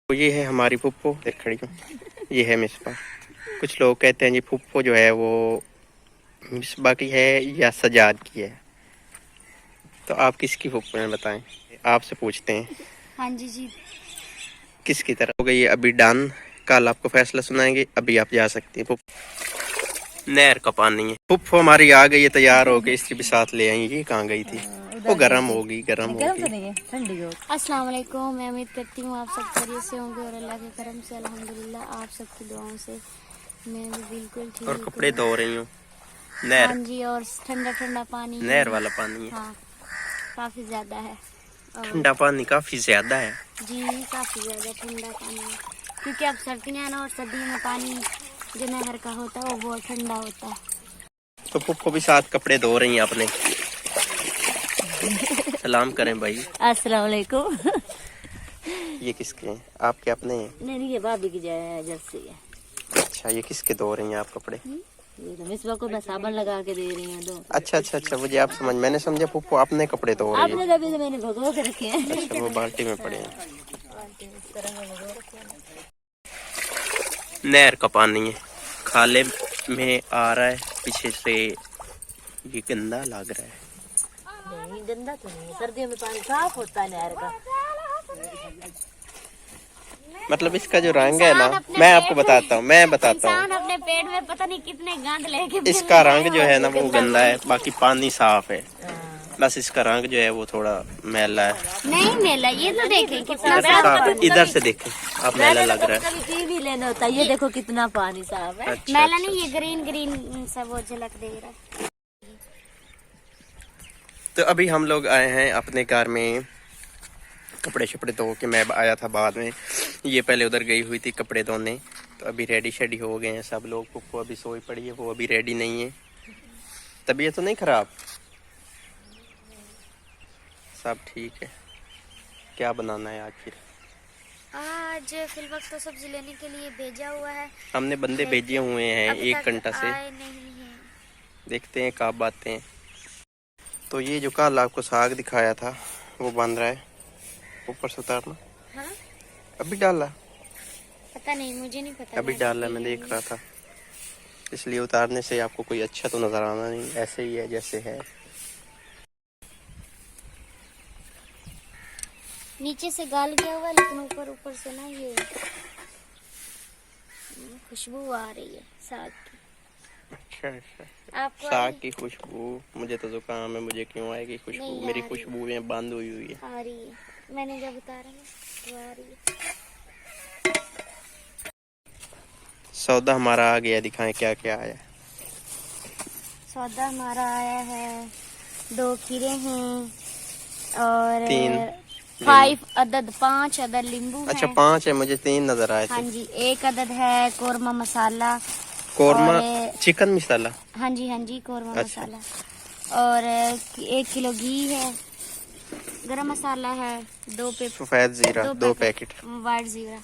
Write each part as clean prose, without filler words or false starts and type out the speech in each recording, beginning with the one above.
तो ये है हमारी फुप्पो, देख खड़ी हूँ। ये है मिसबा। कुछ लोग कहते हैं जी फुप्पो जो है वो मिसबा की है या सजाद की है, तो आप किसकी फुप्पो हैं बताएं। आपसे पूछते हैं। हाँ जी जी। किसकी तरह हो गई है अभी डन। कल आपको फैसला सुनाएंगे, अभी आप जा सकती हैं। नहर का पानी है। फुप्पो हमारी आ गई है, तैयार हो गई, इसकी भी साथ ले आई। ये कहाँ गई थी? वो गर्म होगी, गर्म होगी। ठंडी हो। अस्सलाम वालेकुम, मैं उम्मीद करती हूँ आप सब खैरियत से होंगे और अल्लाह के करम से अल्हम्दुलिल्लाह आप सबकी दुआओं से मैं भी बिल्कुल ठीक और कपड़े धो रही हूँ। नहर। हाँ जी, और ठंडा ठंडा पानी है। नहर वाला पानी है। हाँ, काफी ज्यादा है। ठंडा पानी काफी ज्यादा है जी, काफी ज्यादा ठंडा पानी है, क्योंकि अब सर्दियाँ हैं ना, और सर्दियों में पानी जो नहर का होता है वो बहुत ठंडा होता है। तो पुप्पो भी साथ कपड़े धो रही हैं अपने। सलाम करें भाई। अस्सलाम वालेकुम। ये किसके हैं? आपके अपने हैं? नहीं, ये भाभी की जर्सी है। अच्छा, ये किसके धो रही हैं आप कपड़े? ये तो मिसबा को मैं साबुन लगा के दे रही हूँ। दो। अच्छा अच्छा अच्छा, मुझे आप समझ, मैंने समझा पुप्पो अपने कपड़े धो रही है। आपने कभी तो मैंने भगो के रखे हैं। अच्छा, वो बाल्टी में पड़े हैं। नहर का पानी है, खाले में आ रहा है, पीछे से ये गंदा लग रहा है। नहीं, गंदा तो नहीं है, सर्दियों में पानी साफ होता है नहर का। मतलब इसका जो रंग है ना, मैं आपको बताता हूँ, मैं बताता हूँ। इंसान अपने पेट में पता नहीं कितने गंद लेके इसका रंग जो है ना वो गंदा है, बाकी पानी साफ है। बस इसका रंग जो है वो थोड़ा मैला है। नहीं मैला, ये तो देखें कितना साफ। इधर से देखें आप, मैला लग रहा है। कभी पी भी लेना होता है। ये देखो कितना पानी साफ है। अच्छा, मैला अच्छा, नहीं, ये ग्रीन ग्रीन सा वो झलक दे रहा है। तो अभी हम लोग आए हैं अपने कार में, कपड़े शपड़े धो के मैं आया था बाद में। ये पहले उधर गई हुई थी कपड़े धोने, तो अभी रेडी शेडी हो गए हैं सब लोग। पुप्पो अभी सोई पड़ी है, वो अभी रेडी नहीं है। तबीयत तो नहीं खराब? सब ठीक है। क्या बनाना है आज फिर? आज फिल वक्त तो सब्जी लेने के लिए भेजा हुआ है। हमने बंदे भेजे हुए हैं 1 घंटा से, आए नहीं है। देखते हैं कब आते हैं। तो ये जो कल आपको साग दिखाया था वो बन रहा है, ऊपर से उतारना। हाँ? अभी डाला? पता नहीं, मुझे नहीं पता। अभी डाला, मैं देख रहा था, इसलिए उतारने से आपको कोई अच्छा तो नजर आना नहीं, ऐसे ही है जैसे है। नीचे से गाल गया हुआ, लेकिन ऊपर ऊपर से ना ये खुशबू आ रही है साग की। अच्छा अच्छा, आपको साग की खुशबू? मुझे तो जुकाम है, मुझे क्यों आएगी खुशबू? नहीं मेरी आ रही। खुशबू में बंद हुई हुई है। आ रही है, मैंने जब उतारा ना तो आ रही है। सौदा हमारा आ गया, दिखाएं क्या क्या आया। सौदा हमारा आया है, 2 खीरे हैं और 5 अदद नींबू है। अच्छा 5 है, मुझे 3 नजर आए हाँ थे। जी, 1 अदद है कोरमा मसाला। कोरमा और चिकन मसाला? हाँ जी कोरमा अच्छा। मसाला। और 1 किलो घी है, गरम मसाला है, 2 सफेद जीरा 2 पैकेट, वाइट जीरा,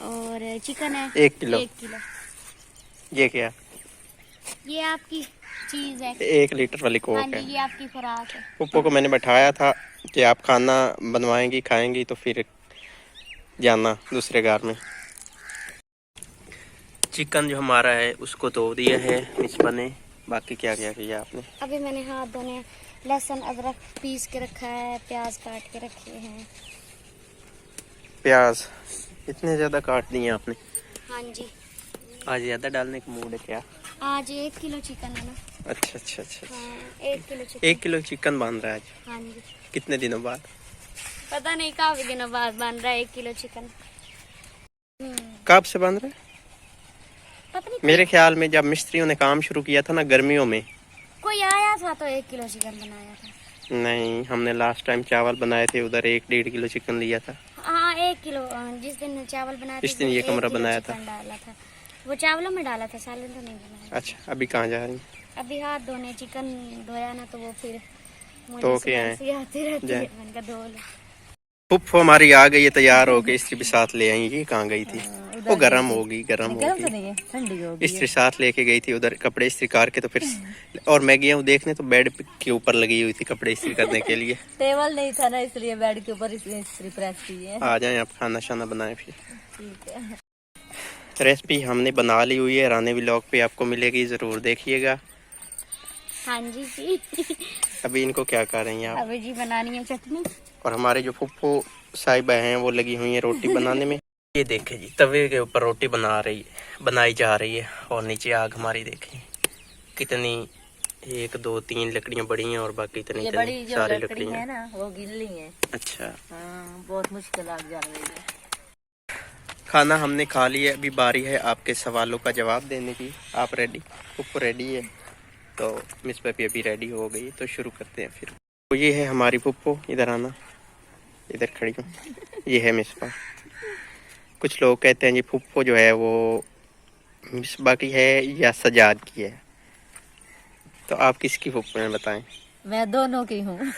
और चिकन है 1 किलो। 1 किलो। ये क्या? ये आपकी चीज है। 1 लीटर वाली हाँ कोक जी, है। ये आपकी खुराक है। पुप्पो को मैंने बैठाया था कि आप खाना बनवाएंगी, खाएंगी, तो फिर जाना दूसरे घर में। चिकन जो हमारा है उसको धो दिया है मिसबा ने। बाकी क्या क्या किया आपने? अभी मैंने हाथ धोने, लहसुन अदरक पीस के रखा है, प्याज काट के रखे हैं। प्याज इतने ज्यादा काट दिए आपने? हाँ जी, आज ज्यादा डालने का मूड है क्या? आज 1 किलो चिकन है ना। अच्छा अच्छा अच्छा, हाँ, 1 किलो चिकन। 1 किलो चिकन बन रहा है आज? हाँ जी, कितने दिनों बाद? पता नहीं काफी दिनों बाद बन रहा है 1 किलो चिकन। कब से बन रहा है? पता नहीं, मेरे ख्याल में जब मिस्त्रियों ने काम शुरू किया था ना गर्मियों में, कोई आया था तो 1 किलो चिकन बनाया था। नहीं, हमने लास्ट टाइम चावल बनाए थे, उधर 1-1.5 किलो चिकन लिया था। हाँ, 1 किलो जिस दिन चावल बनाए थे, इस दिन ये 1 कमरा किलो बनाया चिकन था। डाला था। वो चावलों में डाला था, सालन तो नहीं बनाया। अच्छा, अभी कहाँ जा रही हैं? अभी हाथ धोने, चिकन धोया ना तो वो फिर मुझे तो क्या है? स्मेल सी आती रहती है, मैंने कहा धो लो। पुप्पो हमारी आ गई है, तैयार हो गई, इसकी भी साथ ले आई। ये कहाँ गई थी? वो गर्म होगी, गर्म गर्म तो होगी। नहीं है, ठंडी होगी। इस्त्री साथ लेके गई थी उधर कपड़े इस्त्री कार के, तो फिर और मैं गया हूँ देखने तो बेड के ऊपर लगी हुई थी कपड़े इस्त्री करने के लिए। टेबल नहीं था ना, इसलिए बेड के ऊपर इस्त्री प्रेस की है। आ जाए आप खाना शाना बनाए फिर। ठीक है। रेसिपी हमने बना ली हुई है, रानी व्लॉग पे आपको मिलेगी, जरूर देखिएगा। हाँ जी जी। अभी इनको क्या कर रही हैं आप? अभी जी बनानी है चटनी। और हमारे जो फुफ्फो साहिबा हैं वो लगी हुई हैं रोटी बनाने में। ये देखे जी, तवे के ऊपर रोटी बनाई जा रही है, और नीचे आग हमारी देखें कितनी, 1 2 3 लकड़ियां बड़ी हैं और बाकी इतनी ये बड़ी जो सारी लकड़ी लकड़ियां है ना, वो गिल्ली है। अच्छा, हाँ, बहुत मुश्किल आग जल रही है। खाना हमने खा लिया, अभी बारी है आपके सवालों का जवाब देने की। आप रेडी? फुफ्फो रेडी है, तो मिस पपी अभी रेडी हो गई, तो शुरू करते हैं फिर। तो ये है हमारी फुफ्फो, इधर आना, इधर खड़ी हूँ। ये है मिसबा। कुछ लोग कहते हैं जी फुफ्फो जो है वो मिसबा की है या सजाद की है, तो आप किसकी फुफ्फो हैं बताएं? मैं दोनों की हूँ।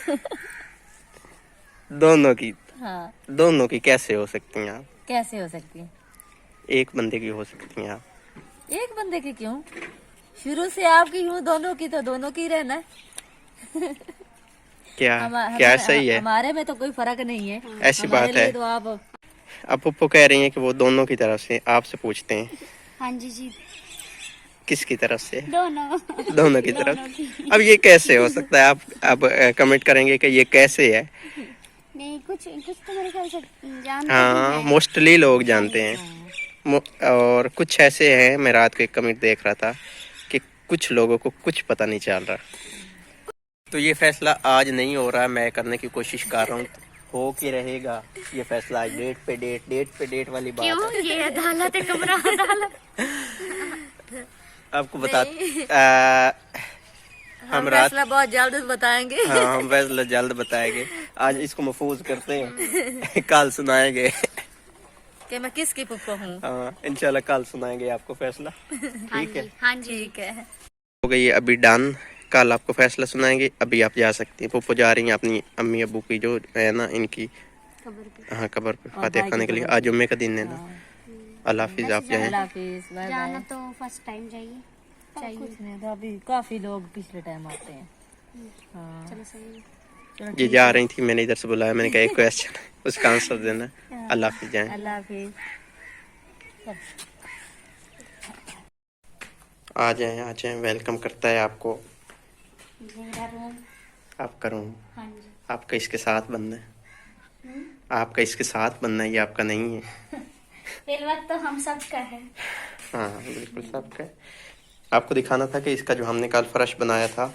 दोनों की? हाँ। दोनों की कैसे हो सकती हैं आप? कैसे हो सकती है? एक बंदे की हो सकती हैं आप। एक बंदे की क्यों? शुरू से आपकी हूँ, दोनों की तो दोनों की रहना। क्या सही है? हमारे में तो कोई फर्क नहीं है। ऐसी बात है। तो आप अब पप्पू कह रही हैं कि वो दोनों की तरफ से, आपसे पूछते हैं हाँ जी जी। किसकी तरफ से? दोनों। दोनों की तरफ। अब ये कैसे हो सकता है? आप कमेंट करेंगे कि ये कैसे है? नहीं, कुछ तो मेरे ख्याल से जानते हाँ, हैं। मोस्टली लोग जानते हैं। और कुछ ऐसे हैं, मैं रात को एक कमेंट देख रहा था कि कुछ लोगों को कुछ पता नहीं चल रहा। तो ये फैसला आज नहीं हो रहा, मैं करने की कोशिश कर रहा हूँ, हो के रहेगा ये फैसला। आज डेट पे डेट वाली बात क्यों? है। ये अदालत है, कमरा अदालत। आपको बता हम रात फैसला बहुत जल्द बताएंगे। हाँ, हम फैसला जल्द बताएंगे। आज इसको महफूज करते हैं, कल सुनाएंगे कि मैं किसकी पुप्पो हूँ। हाँ, इंशाल्लाह कल सुनाएंगे आपको फैसला। हाँ ठीक है, जी, हाँ जी। ठीक है। हो गई है अभी डन, कल आपको फैसला सुनाएंगे। अभी आप जा सकती हैं, पुप्पो जा रही हैं अपनी अम्मी अब्बू की जो है ना, इनकी खबर पे हाँ कब्र पे फातिहा खाने के लिए। आज जुम्मे का दिन है ना। अल्लाह हाफिज, आप जाएं। अल्लाह हाफिज, बाय जाना बाय। तो फर्स्ट टाइम जाइए। कुछ नहीं तो अभी काफी लोग पिछले टाइम आते हैं। हाँ। चलो सही है। चलो ये ठीक जा है। रही थी, मैंने इधर से बुलाया, मैंने कहा एक क्वेश्चन उसका आंसर देना। अल्लाह हाफिज, जाएं। अल्लाह हाफिज। आ जाएं, वेलकम करता है आपको। मेरा रूम। आपका रूम, हाँ जी। आपका इसके साथ बनना है। आपका इसके साथ बनना है, ये आपका नहीं है। फिर वक्त तो हम सब का है। हाँ बिल्कुल सबका है। आपको दिखाना था कि इसका जो हमने कल फर्श बनाया था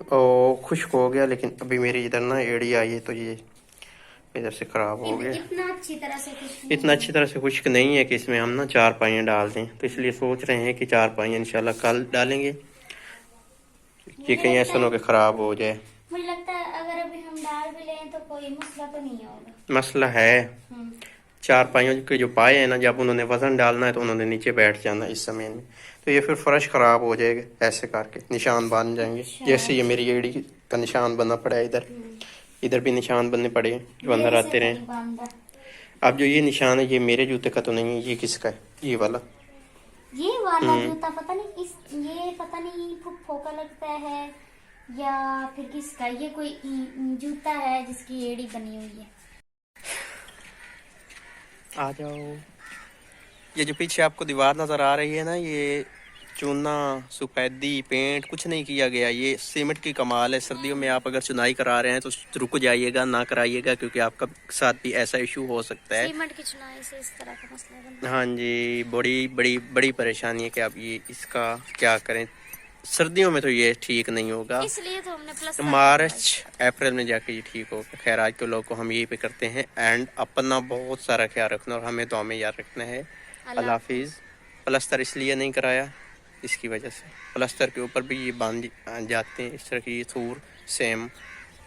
वो खुश्क हो गया, लेकिन अभी मेरी इधर ना एड़ी आई है तो ये इधर से खराब हो गया। इतना अच्छी तरह से कुछ इतना अच्छी तरह से खुश्क नहीं है कि इसमें हम ना 4 पाइयाँ डाल दें, तो इसलिए सोच रहे हैं कि 4 पाइयाँ इंशाल्लाह कल डालेंगे। ये कहीं ऐसा ना हो कि खराब हो जाए। मुझे लगता है अगर अभी हम डाल भी लें तो कोई मसला तो नहीं होगा। मसला है 4 पाइयों के जो पाए हैं ना, जब उन्होंने वजन डालना है तो उन्होंने नीचे बैठ जाना इस समय में, तो ये फिर फर्श खराब हो जाएगा। ऐसे करके निशान बन जाएंगे। जैसे ये मेरी एड़ी का निशान बना पड़ा है, इधर भी निशान बनने पड़े हैं जो अंदर आते रहे। अब जो ये निशान है ये मेरे जूते का तो नहीं है, ये किसका है? ये वाला जूता पता नहीं ये पता नहीं फुफ्फो का लगता है या फिर किसका। ये कोई जूता है जिसकी एड़ी बनी हुई है। आ जाओ। ये जो पीछे आपको दीवार नजर आ रही है ना, ये चूना सफेदी पेंट कुछ नहीं किया गया, ये सीमेंट की कमाल है। सर्दियों में आप अगर चुनाई करा रहे हैं तो रुक जाइएगा, ना कराइएगा, क्योंकि आपका साथ भी ऐसा इशू हो सकता है। सीमेंट की चुनाई से इस तरह का मसला बनता है। हाँ जी, बड़ी परेशानी है कि आप ये इसका क्या करें। सर्दियों में तो ये ठीक नहीं होगा, इसलिए तो हमने प्लस मार्च अप्रैल में जाके ये ठीक होगा। खैर आज के लोग को हम यही पे करते हैं। एंड अपना बहुत सारा ख्याल रखना और हमें दुआ में याद रखना है। अल्लाह हाफिज। प्लस्तर इसलिए नहीं कराया, इसकी वजह से प्लस्तर के ऊपर भी ये बांध जाते हैं इस तरह की थूर सेम